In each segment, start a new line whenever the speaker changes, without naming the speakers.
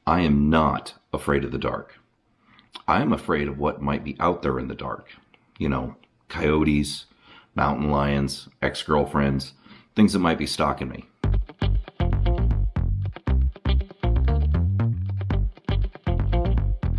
I am not afraid of the dark. I am afraid of what might be out there in the dark. You know, coyotes, mountain lions, ex-girlfriends, things that might be stalking me.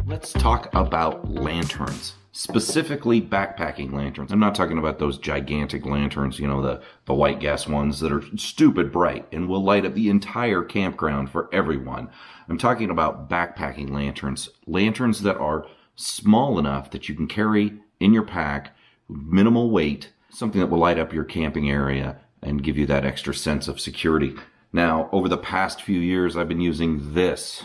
Let's talk about lanterns, specifically backpacking lanterns. I'm not talking about those gigantic lanterns, you know, the white gas ones that are stupid bright and will light up the entire campground for everyone. I'm talking about backpacking lanterns, lanterns that are small enough that you can carry in your pack, minimal weight, something that will light up your camping area and give you that extra sense of security. Now, over the past few years, I've been using this.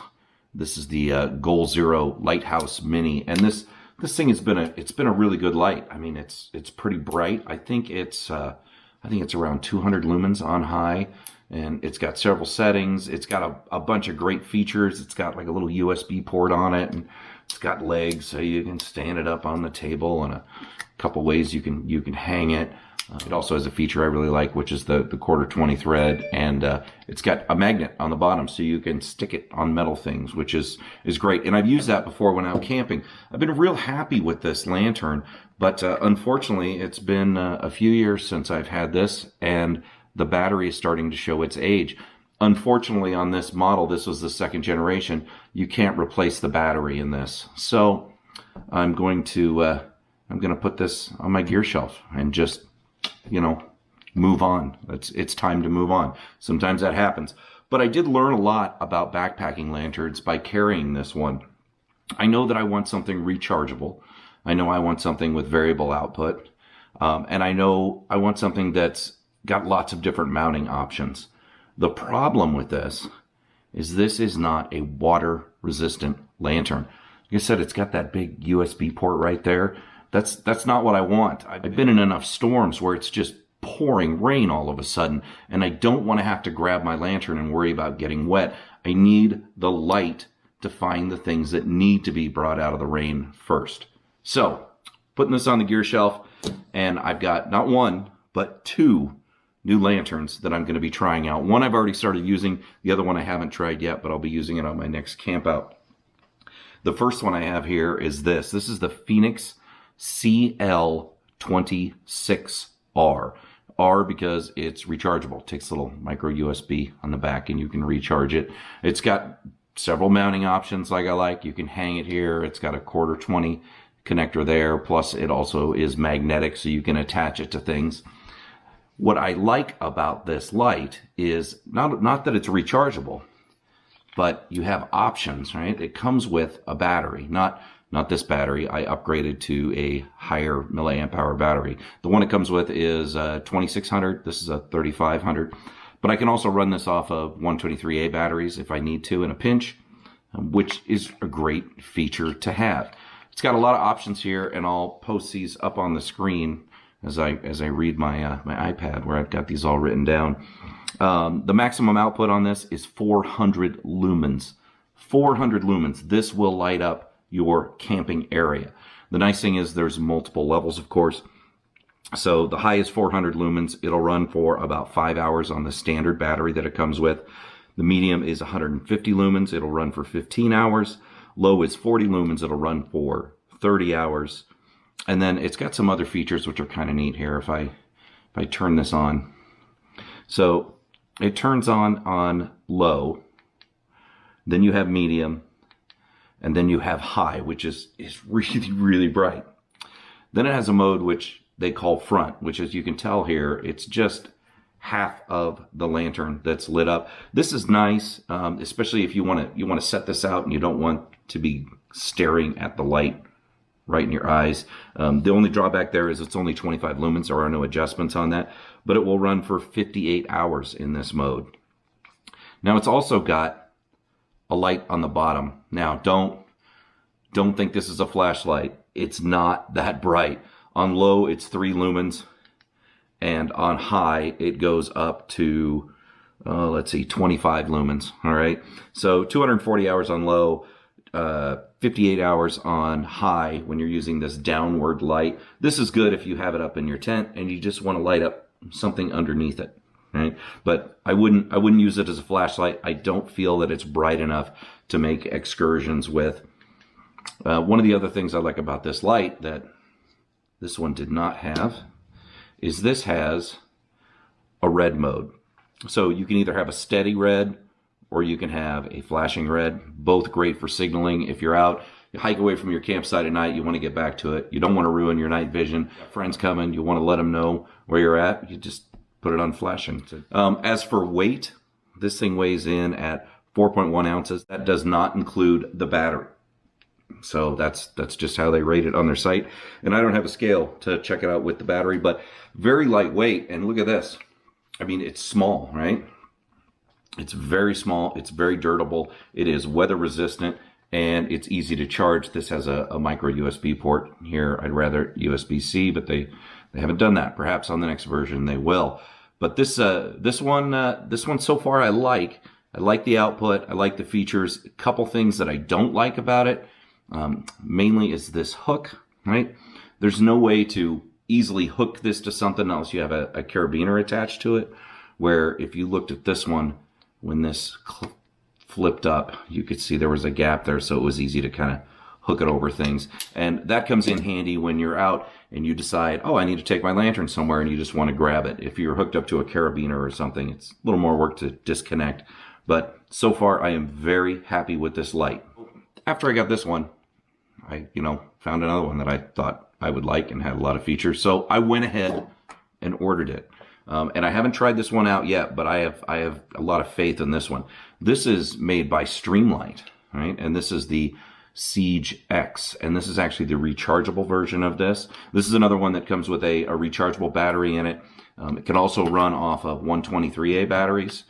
This is the Goal Zero Lighthouse Mini, and this thing has been a really good light. I mean, it's pretty bright. I think it's around 200 lumens on high, and it's got several settings. It's got a bunch of great features. It's got like a little USB port on it, and it's got legs so you can stand it up on the table, and a couple ways you can hang it. It also has a feature I really like, which is the quarter 20 thread, and it's got a magnet on the bottom so you can stick it on metal things, which is great. And I've used that before when out camping. I've been real happy with this lantern, but unfortunately it's been a few years since I've had this, and the battery is starting to show its age. Unfortunately, on this model, this was the second generation, you can't replace the battery in this. So I'm going to put this on my gear shelf and just, you know, move on. It's time to move on. Sometimes that happens. But I did learn a lot about backpacking lanterns by carrying this one. I know that I want something rechargeable. I know I want something with variable output. And I know I want something that's got lots of different mounting options. The problem with this is not a water-resistant lantern. Like I said, it's got that big USB port right there. That's not what I want. I've been in enough storms where it's just pouring rain all of a sudden, and I don't want to have to grab my lantern and worry about getting wet. I need the light to find the things that need to be brought out of the rain first. So, putting this on the gear shelf, and I've got not one, but two new lanterns that I'm going to be trying out. One I've already started using, the other one I haven't tried yet, but I'll be using it on my next camp out. The first one I have here is this. This is the Felix CL26R. R because it's rechargeable. It takes a little micro USB on the back and you can recharge it. It's got several mounting options like I like. You can hang it here. It's got a quarter 20 connector there. Plus it also is magnetic so you can attach it to things. What I like about this light is not that it's rechargeable, but you have options, right? It comes with a battery, not this battery. I upgraded to a higher milliamp hour battery. The one it comes with is 2600. This is a 3500. But I can also run this off of 123A batteries if I need to in a pinch, which is a great feature to have. It's got a lot of options here, and I'll post these up on the screen as I read my my iPad where I've got these all written down. The maximum output on this is 400 lumens. 400 lumens. This will light up your camping area. The nice thing is there's multiple levels, of course. So the high is 400 lumens. It'll run for about 5 hours on the standard battery that it comes with. The medium is 150 lumens. It'll run for 15 hours. Low is 40 lumens. It'll run for 30 hours. And then it's got some other features which are kind of neat here if I turn this on. So it turns on low. Then you have medium. And then you have high, which is really, really bright. Then it has a mode which they call front, which, as you can tell here, it's just half of the lantern that's lit up. This is nice, especially if you want to set this out and you don't want to be staring at the light right in your eyes. The only drawback there is it's only 25 lumens. There are no adjustments on that, but it will run for 58 hours in this mode. Now it's also got a light on the bottom. Now don't think this is a flashlight. It's not that bright. On low it's 3 lumens, and on high it goes up to let's see, 25 lumens. All right, so 240 hours on low, 58 hours on high when you're using this downward light. This is good if you have it up in your tent and you just want to light up something underneath it. Right? But I wouldn't use it as a flashlight. I don't feel that it's bright enough to make excursions with. One of the other things I like about this light that this one did not have is this has a red mode. So you can either have a steady red or you can have a flashing red. Both great for signaling. If you're out, you hike away from your campsite at night, you want to get back to it. You don't want to ruin your night vision. Friends coming, you want to let them know where you're at. You just put it on flashing. As for weight, this thing weighs in at 4.1 ounces. That does not include the battery. So that's just how they rate it on their site. And I don't have a scale to check it out with the battery, but very lightweight. And look at this. I mean, it's small, right? It's very small. It's very durable. It is weather resistant and it's easy to charge. This has a micro USB port here. I'd rather USB-C, but they haven't done that. Perhaps on the next version they will. But this one so far I like. I like the output. I like the features. A couple things that I don't like about it. Mainly is this hook, right? There's no way to easily hook this to something else. You have a carabiner attached to it, where if you looked at this one, when this flipped up, you could see there was a gap there, so it was easy to kind of hook it over things. And that comes in handy when you're out and you decide, oh, I need to take my lantern somewhere, and you just want to grab it. If you're hooked up to a carabiner or something, it's a little more work to disconnect. But so far, I am very happy with this light. After I got this one, I, found another one that I thought I would like and had a lot of features. So I went ahead and ordered it. And I haven't tried this one out yet, but I have a lot of faith in this one. This is made by Streamlight, right? And this is the Siege X, and this is actually the rechargeable version of this. This is another one that comes with a rechargeable battery in it. It can also run off of 123A batteries.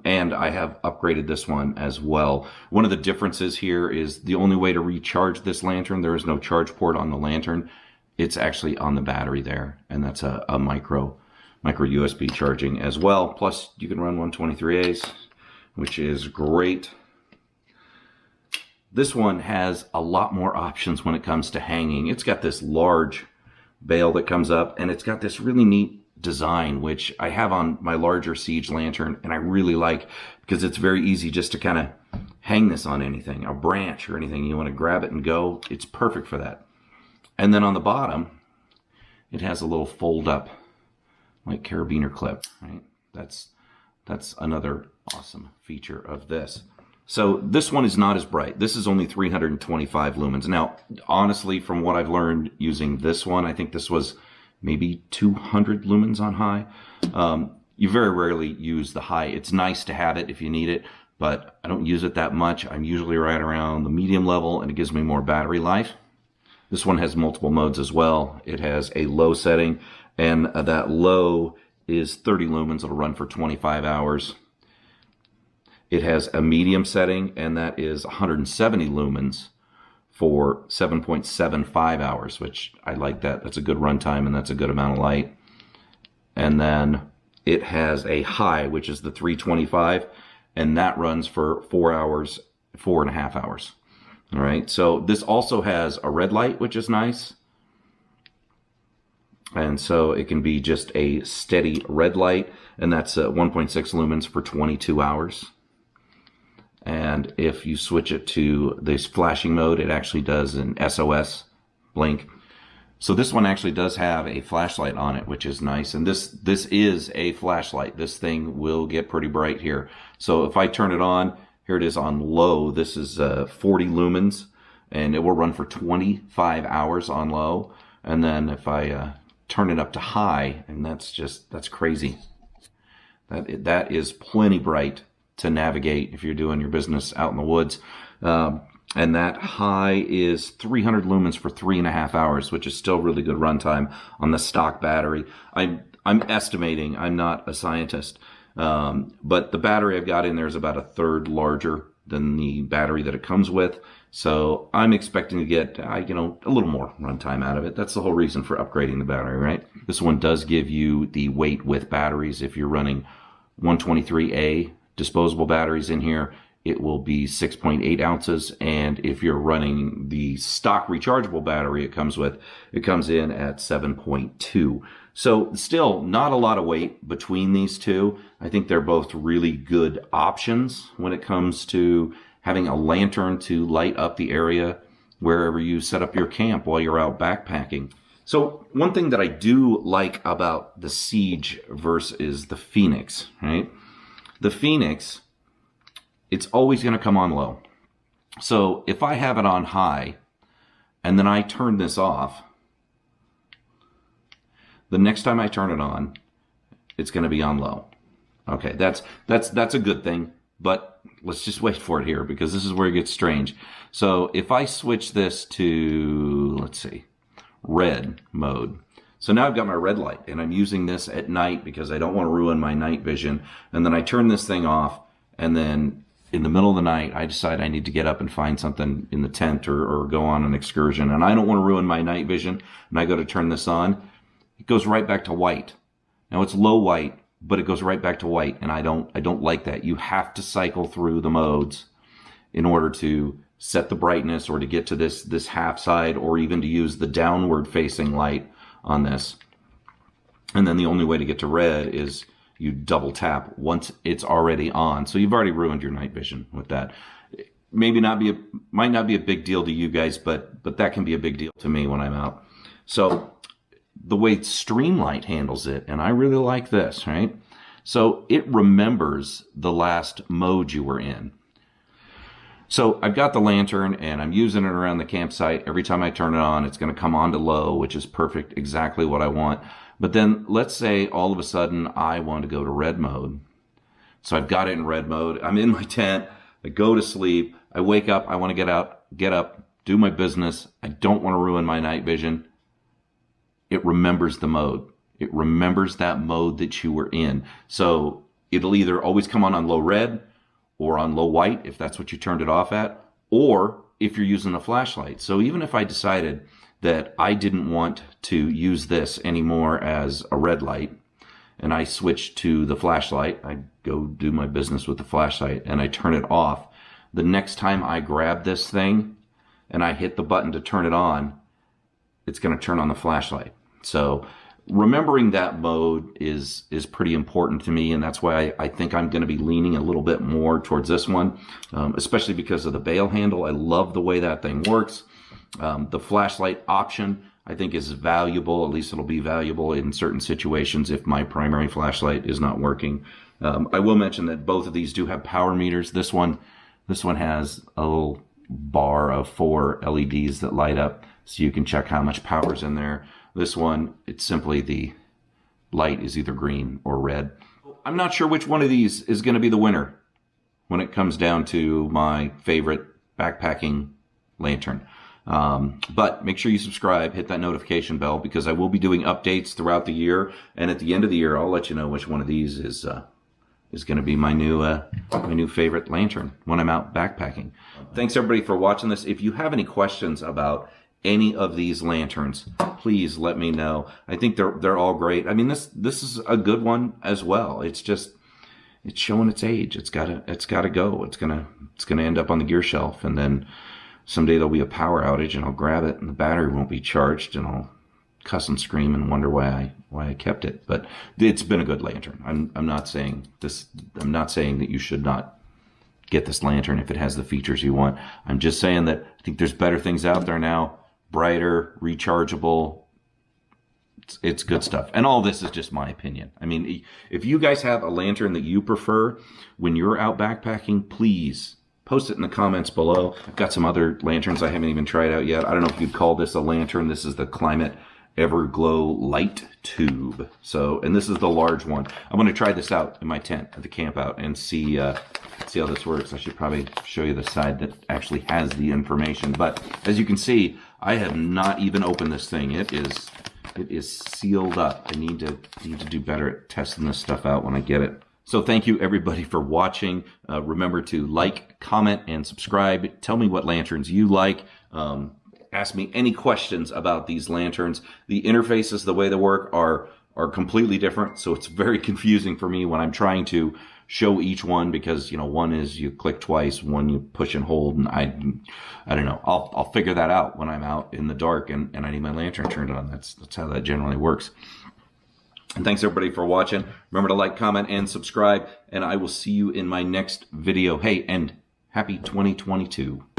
And I have upgraded this one as well. One of the differences here is the only way to recharge this lantern, there is no charge port on the lantern. It's actually on the battery there, and that's a micro USB charging as well. Plus, you can run 123As, which is great. This one has a lot more options when it comes to hanging. It's got this large bail that comes up, and it's got this really neat design, which I have on my larger Siege lantern, and I really like because it's very easy just to kind of hang this on anything, a branch or anything. You want to grab it and go. It's perfect for that. And then on the bottom, it has a little fold-up, like carabiner clip, right? That's another awesome feature of this. So this one is not as bright. This is only 325 lumens. Now, honestly, from what I've learned using this one, I think this was maybe 200 lumens on high. You very rarely use the high. It's nice to have it if you need it, but I don't use it that much. I'm usually right around the medium level, and it gives me more battery life. This one has multiple modes as well. It has a low setting, and that low is 30 lumens. It'll run for 25 hours. It has a medium setting, and that is 170 lumens for 7.75 hours, which I like that. That's a good runtime, and that's a good amount of light. And then it has a high, which is the 325, and that runs for 4 hours, 4.5 hours. All right, so this also has a red light, which is nice. And so it can be just a steady red light, and that's 1.6 lumens for 22 hours. And if you switch it to this flashing mode, it actually does an SOS blink. So this one actually does have a flashlight on it, which is nice. And this is a flashlight. This thing will get pretty bright here. So if I turn it on, here it is on low. This is 40 lumens, and it will run for 25 hours on low. And then if I turn it up to high, and that's crazy. That is plenty bright to navigate if you're doing your business out in the woods. And that high is 300 lumens for 3.5 hours, which is still really good runtime on the stock battery. I'm estimating, I'm not a scientist, but the battery I've got in there is about a third larger than the battery that it comes with. So I'm expecting to get, a little more runtime out of it. That's the whole reason for upgrading the battery, right? This one does give you the weight with batteries. If you're running 123A disposable batteries in here, it will be 6.8 ounces. And if you're running the stock rechargeable battery it comes with, it comes in at 7.2. So still not a lot of weight between these two. I think they're both really good options when it comes to having a lantern to light up the area wherever you set up your camp while you're out backpacking. So one thing that I do like about the Siege versus the Fenix, right? The Fenix, it's always going to come on low. So if I have it on high and then I turn this off, the next time I turn it on, it's going to be on low. Okay, that's a good thing, but let's just wait for it here because this is where it gets strange. So if I switch this to, let's see, red mode. So now I've got my red light and I'm using this at night because I don't want to ruin my night vision. And then I turn this thing off, and then in the middle of the night, I decide I need to get up and find something in the tent or go on an excursion. And I don't want to ruin my night vision. And I go to turn this on. It goes right back to white. Now it's low white, but it goes right back to white. And I don't like that. You have to cycle through the modes in order to set the brightness or to get to this half side, or even to use the downward facing light on this. And then the only way to get to red is you double tap once it's already on. So you've already ruined your night vision with that. Might not be a big deal to you guys, but that can be a big deal to me when I'm out. So the way Streamlight handles it, and I really like this, right? So it remembers the last mode you were in. So I've got the lantern and I'm using it around the campsite. Every time I turn it on, it's going to come on to low, which is perfect, exactly what I want. But then let's say all of a sudden I want to go to red mode. So I've got it in red mode. I'm in my tent. I go to sleep. I wake up. I want to get up, do my business. I don't want to ruin my night vision. It remembers the mode. It remembers that mode that you were in. So it'll either always come on low red, or on low white, if that's what you turned it off at, or if you're using a flashlight. So even if I decided that I didn't want to use this anymore as a red light, and I switched to the flashlight, I go do my business with the flashlight, and I turn it off, the next time I grab this thing and I hit the button to turn it on, it's going to turn on the flashlight. So remembering that mode is pretty important to me, and that's why I think I'm going to be leaning a little bit more towards this one, especially because of the bail handle. I love the way that thing works. The flashlight option, I think, is valuable. At least it'll be valuable in certain situations if my primary flashlight is not working. I will mention that both of these do have power meters. This one has a little bar of 4 LEDs that light up, so you can check how much power is in there. This one, it's simply the light is either green or red. I'm not sure which one of these is going to be the winner when it comes down to my favorite backpacking lantern. But make sure you subscribe, hit that notification bell, because I will be doing updates throughout the year. And at the end of the year, I'll let you know which one of these is going to be my new favorite lantern when I'm out backpacking. Thanks everybody for watching this. If you have any questions about any of these lanterns, please let me know. I think they're all great. I mean, this is a good one as well. It's showing its age. It's gotta go. It's gonna end up on the gear shelf, and then someday there'll be a power outage and I'll grab it and the battery won't be charged and I'll cuss and scream and wonder why I kept it. But it's been a good lantern. I'm not saying that you should not get this lantern if it has the features you want. I'm just saying that I think there's better things out there now. Brighter, rechargeable. It's good stuff. And all this is just my opinion. I mean, if you guys have a lantern that you prefer when you're out backpacking, please post it in the comments below. I've got some other lanterns I haven't even tried out yet. I don't know if you'd call this a lantern. This is the Climate Everglow light tube. So, and this is the large one. I'm going to try this out in my tent at the camp out and see how this works. I should probably show you the side that actually has the information. But as you can see, I have not even opened this thing. It is sealed up. I need to do better at testing this stuff out when I get it. So thank you everybody for watching. Remember to like, comment, and subscribe. Tell me what lanterns you like. Ask me any questions about these lanterns. The interfaces, the way they work, are completely different. So it's very confusing for me when I'm trying to show each one, because one is you click twice, one you push and hold, and I don't know. I'll figure that out when I'm out in the dark and I need my lantern turned on. That's how that generally works. And thanks everybody for watching. Remember to like, comment, and subscribe, and I will see you in my next video. Hey, and Happy 2022.